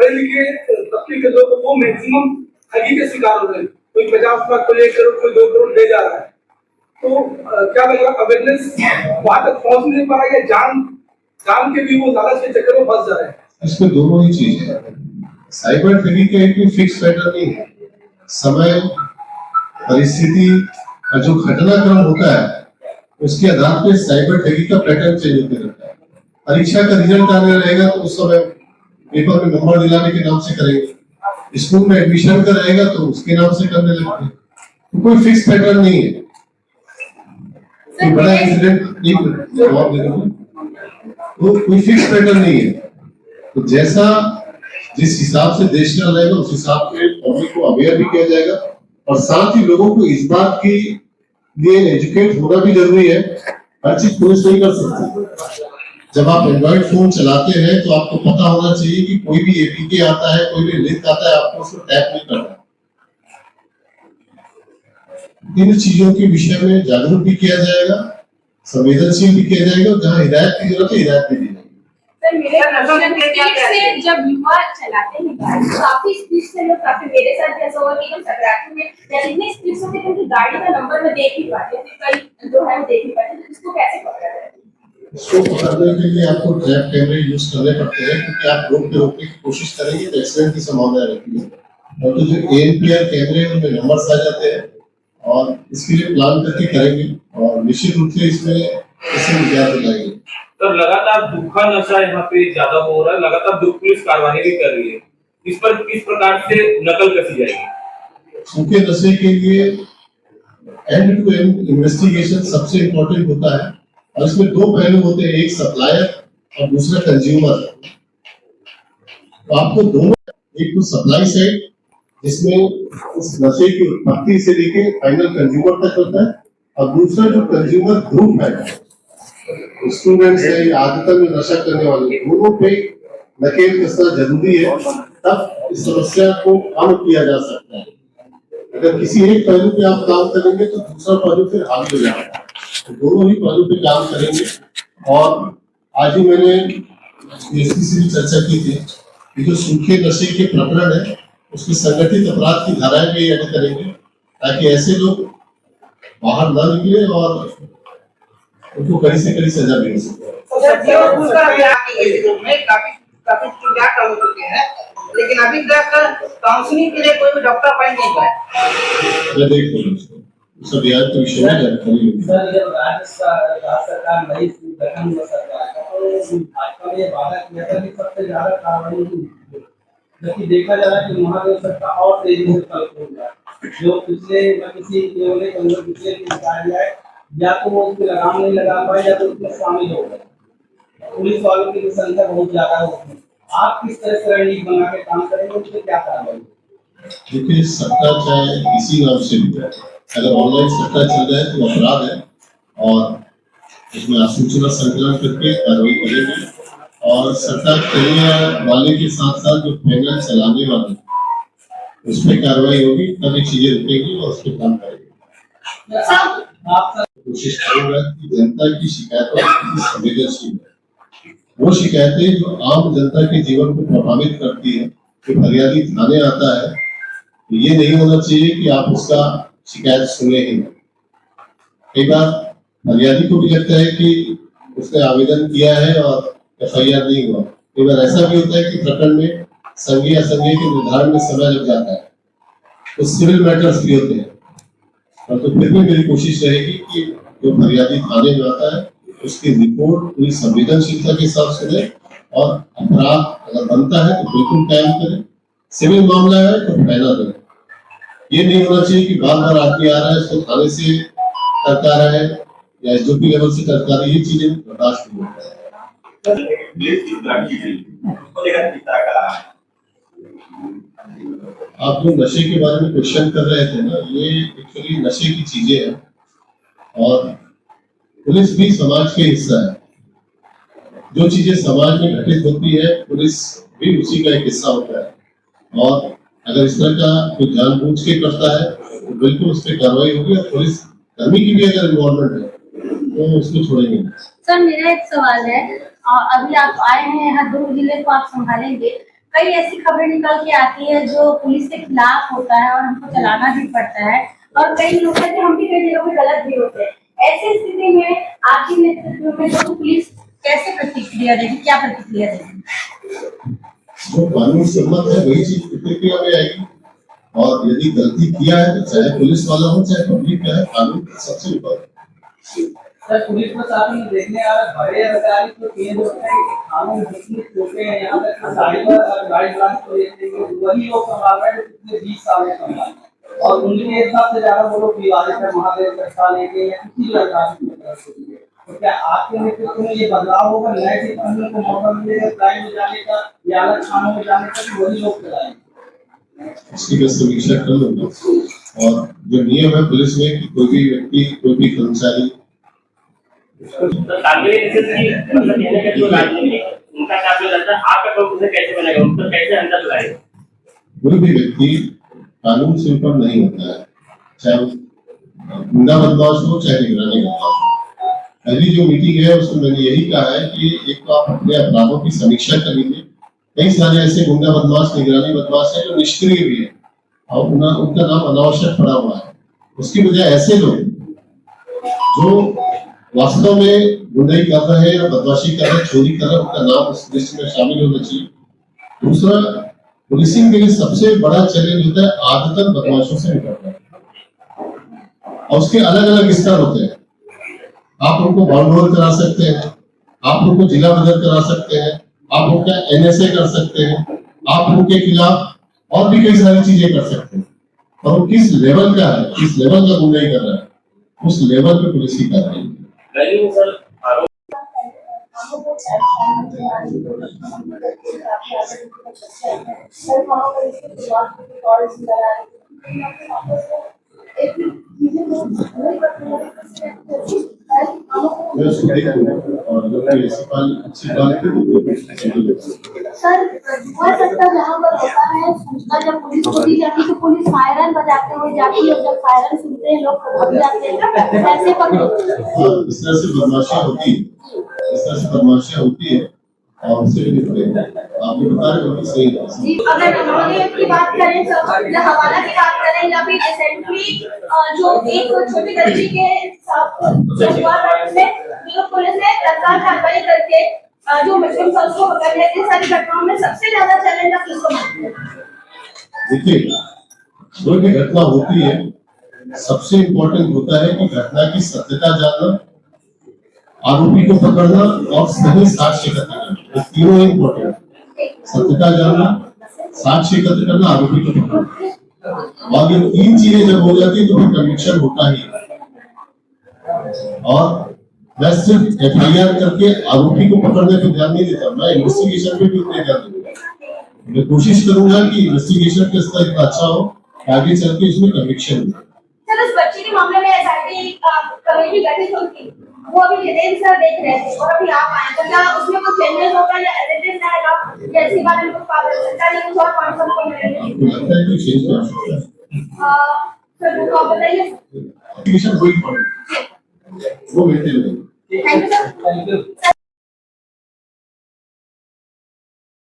पढ़े लिखे तबके के लोग वो मैक्सिमम ठगी के शिकार हो रहे हैं। कोई 50 लाख, कोई 1 करोड़, कोई 2 करोड़ दे जा रहा है। तो क्या लगेगा, अवेयरनेस वहां तक पहुंच नहीं पा रहा है, जान के भी वो लालच के चक्कर में फंस जा रहे हैं। इसमें दोनों ही चीजें हैं। साइबर ठगी का एक फिक्स पैटर्न नहीं है। समय, परिस्थिति और जो घटनाक्रम होता है उसके आधार पर साइबर ठगी का पैटर्न चेंज होते रहता है। परीक्षा का रिजल्ट आने रहेगा तो उस समय पेपर में नंबर दिलाने के नाम से करेंगे, स्कूल में एडमिशन का रहेगा तो उसके नाम से करने लगते हैं। तो कोई फिक्स पैटर्न नहीं है। तो बड़ा इंसिडेंट तो कोई फिक्स पैटर्न नहीं है। तो जैसा जिस हिसाब से देश चल रहेगा उस हिसाब से पब्लिक को अवेयर भी किया जाएगा और साथ ही लोगों को इस बात की लिए एजुकेट होना भी जरूरी है। हर चीज पुलिस नहीं कर सकती। जब आप एंड्रॉइड फोन चलाते हैं तो आपको पता होना चाहिए कि कोई भी एपीके आता है, कोई भी लिंक आता है, आपको उसको टैप नहीं करना। इन चीजों के विषय में जागरूक भी किया जाएगा, संवेदनशील भी किया जाएगा। जहाँ हिदायत की जरूरत है हिदायत भी दी जाएगी। से जब युवा चलाते हैं गाड़ी काफी स्पीड से लोग काफी मेरे साथ जैसा हुआ कि एकदम टकराते में इतनी स्पीड से कि गाड़ी का नंबर में देख ही पाते कई जो है देख ही पाते। इसको कैसे पकड़ा जाए? इसको पकड़ने के लिए आपको ट्रैप कैमरे यूज करने पड़ते हैं क्योंकि आप रोकने की कोशिश करेंगे तो एक्सीडेंट की संभावना रहती है। और तो जो ANPR कैमरे हैं उनमें नंबर्स आ जाते हैं और इसके लिए प्लान करके करेंगे और निश्चित रूप से इसमें इसे निजात दिलाएंगे। तो लगातार दुखा नशा यहाँ पे ज्यादा हो रहा है, लगातार दुख पुलिस कार्रवाई भी कर रही है। इस पर किस प्रकार से नकल कसी जाएगी? सूखे नशे के लिए एंड टू एंड इन्वेस्टिगेशन सबसे इम्पोर्टेंट होता है और इसमें दो पहलू होते हैं, एक सप्लायर और दूसरा कंज्यूमर। तो आपको दोनों, एक तो सप्लाई साइड जिसमें उस नशे की उत्पत्ति से लेके फाइनल कंज्यूमर तक होता है और दूसरा जो कंज्यूमर ग्रुप है, स्टूडेंट्स है, आदतन में नशा करने वाले, दोनों पे नकेल कसना जरूरी है, तब इस समस्या को कम किया जा सकता है। अगर किसी एक पहलू पे आप काम करेंगे तो दूसरा पहलू फिर हावी हो जाएगा। तो दोनों ही पहलू पे काम करेंगे। और आज ही मैंने एसपी से भी चर्चा की थी कि जो सूखे नशे के प्रकरण है उसकी संगठित अपराध की धाराएं भी ऐड करेंगे ताकि ऐसे लोग बाहर न निकले और उनको कड़ी से कड़ी सजा मिल सके। लेकिन अभी तक काउंसलिंग के लिए कोई भी डॉक्टर अपॉइंट नहीं करा। मैं देख लूँ उसका बिहार के विषय में जानकारी होगी। सर जब राज्य सरकार नई गठन हुआ सरकार का तो भाजपा ने वादा किया था कि सबसे ज्यादा कार्रवाई हुई, जबकि देखा जा रहा है कि महादेव सरकार और तेजी से फल हो रहा है। जो पिछले किसी ने कंग्रेस पिछले की निकाल है या तो वो उसमें लगाम नहीं लगा पाए या तो उसमें शामिल हो गए। पुलिस वालों की संख्या बहुत ज्यादा होती है। आप किस तरह से रणनीति बना के काम करेंगे, उसमें क्या कार्रवाई? देखिए सट्टा चाहे इसी नाम से भी है, अगर ऑनलाइन सट्टा चल रहा है तो अपराध है और इसमें सूचना संकलन करके कार्रवाई करेंगे और सट्टा खेलने वाले के साथ साथ जो पैनल चलाने वाले उस पर कार्रवाई होगी, तभी चीजें रुकेगी और उस पर काम करेंगे। कोशिश करूंगा कि जनता की शिकायतों की संवेदनशील है। वो शिकायतें जो आम जनता के जीवन को प्रभावित करती है, जो फरियादी थाने आता है, तो ये नहीं होना चाहिए कि आप उसका शिकायत सुने ही नहीं। कई बार फरियादी को भी लगता है कि उसने आवेदन किया है और FIR नहीं हुआ। कई बार ऐसा भी होता है कि प्रकरण में संज्ञेय असंज्ञेय के निर्धारण में समय लग जाता है, तो सिविल मैटर्स भी होते हैं। और तो फिर भी मेरी कोशिश रहेगी कि जो फरियादी थाने में आता है उसकी रिपोर्ट पूरी संवेदनशीलता के साथ सुने और अपराध अगर बनता है तो बिल्कुल कायम करें, सिविल मामला है तो फैला दें। ये नहीं होना चाहिए कि बार बार आदमी आ रहा है इसको थाने से टरका रहा है या SDOP लेवल से टरका रहा है, ये चीजें बर्दाश्त नहीं होता है। आप जो नशे के बारे में क्वेश्चन कर रहे थे ना, ये एक्चुअली नशे की चीजें हैं और पुलिस भी समाज के हिस्सा है। जो चीजें समाज में घटित होती है पुलिस भी उसी का एक हिस्सा होता है और अगर इस तरह का कोई जानबूझ के करता है तो बिल्कुल उस पर कार्रवाई होगी और पुलिस कर्मी की भी अगर इन्वॉल्वमेंट है तो उसको छोड़ेंगे। सर मेरा एक सवाल है, अभी आप आए हैं यहाँ 2 जिले को आप संभालेंगे, कई ऐसी खबरें निकल के आती है जो पुलिस के खिलाफ होता है और हमको चलाना भी पड़ता है, और कई लोग हैं कि हम भी कई जगह पे गलत भी होते हैं। ऐसी स्थिति में आपके नेतृत्व में तो पुलिस कैसे प्रतिक्रिया देगी, क्या प्रतिक्रिया देगी? जो कानून सम्मत है वही चीज प्रतिक्रिया में आएगी। और यदि गलती किया है तो चाहे पुलिस वाला हो चाहे पब्लिक का है, कानून सबसे ऊपर। सर, पुलिस प्रशासन देखने आ रहा बड़े अधिकारी तो केंद्र होता है कि कानून जितने छोटे हैं यहाँ तक गाइडलाइन को देते हैं वही लोग संभाल रहे हैं जो पिछले 20 साल में संभाल, और उनके हिसाब से ज्यादा वो लोग विवादित है महादेव सरकार लेके या किसी भी अधिकारी की तरफ से। तो क्या आपके नेतृत्व में ये बदलाव होगा, नए सिस्टम को मौका मिलेगा क्राइम में जाने का या अलग थानों में जाने का, कि वही लोग चलाएंगे? इसकी बस समीक्षा कर लूंगा। और जो नियम है पुलिस में कि कोई भी व्यक्ति कोई भी कर्मचारी कोई भी व्यक्ति कानून से ऊपर नहीं होता है, चाहे गुंडा बदमाश हो चाहे निगरानी बदमाश हो। पहली जो मीटिंग है उसमें मैंने यही कहा है कि एक तो आप अपने अपराधों की समीक्षा करेंगे। कई सारे ऐसे गुंडा बदमाश निगरानी बदमाश है जो निष्क्रिय भी है और उनका नाम अनावश्यक पड़ा हुआ है। उसकी बजाय ऐसे लोग जो वास्तव में गुंडाई कर रहे हैं, बदमाशी कर रहे हैं, चोरी कर रहे हैं, उनका नाम उस लिस्ट में शामिल होना चाहिए। दूसरा, पुलिसिंग के लिए सबसे बड़ा चैलेंज होता है आदतन बदमाशों से निपटना, और उसके अलग अलग स्तर होते हैं। आप उनको बाउंडोर करा सकते हैं, आप उनको जिला बदल करा सकते हैं, आप उनका NSA कर सकते हैं, आप उनके खिलाफ और भी कई सारी चीजें कर सकते हैं। और वो किस लेवल का है, किस लेवल का गुंडाई कर रहा है, उस लेवल पे पुलिस की कार्रवाई है। मैं उसको देखूंगा और जो कोई ऐसी अच्छी बात है सर, वह सत्ता जहाँ पर होता है सूचना जब पुलिस को दी जाती है तो पुलिस सायरन बजाते हुए जाती है, और जब सायरन सुनते हैं लोग भाग जाते हैं, ऐसे पर इस तरह से बदमाशियां होती है, इस तरह से बदमाशियां होती है और उससे भी निपटे। आप ये बता रहे हो कि सही है। जी, अगर हम की बात करें तो हवाला की बात करें या फिर रिसेंटली जो एक छोटी बच्ची के साथ जो हुआ जो पुलिस ने तत्काल कार्रवाई करके जो मुस्लिम को पकड़ लिया, इन सारी घटनाओं में सबसे ज्यादा चैलेंज आप किसको मानते हैं? देखिए, कोई भी घटना होती है सबसे इम्पोर्टेंट होता है कि घटना की सत्यता जानना, आरोपी को पकड़ना और सही साक्ष्य एकत्र करना, ये तीनों इम्पोर्टेंट। सत्यता जानना, साक्ष्य एकत्र करना, आरोपी को पकड़ना, और ये तीन चीजें जब हो जाती है तो फिर कन्विक्शन होता ही है। और मैं सिर्फ FIR करके आरोपी को पकड़ने पर ध्यान नहीं देता, मैं इन्वेस्टिगेशन पे भी उतने ध्यान दूंगा। मैं कोशिश करूंगा कि इन्वेस्टिगेशन का स्तर इतना अच्छा हो आगे चल के इसमें कन्विक्शन हो। सर, उस बच्ची के मामले में SIT कमेटी गठित होगी, वो अभी जितेंद्र सर देख रहे थे और अभी आप आए, तो क्या उसमें कुछ चेंजेस होगा या एडिटिव रहेगा या इसके बारे में कुछ पारदर्शिता नहीं, कुछ और कॉन्सेप्ट को मिलेंगे? आपको लगता है कि चेंज कर सकता है? सर, वो आप बताइए। एप्लीकेशन वही पड़े, वो बेहतर है। Thank you sir. Thank you.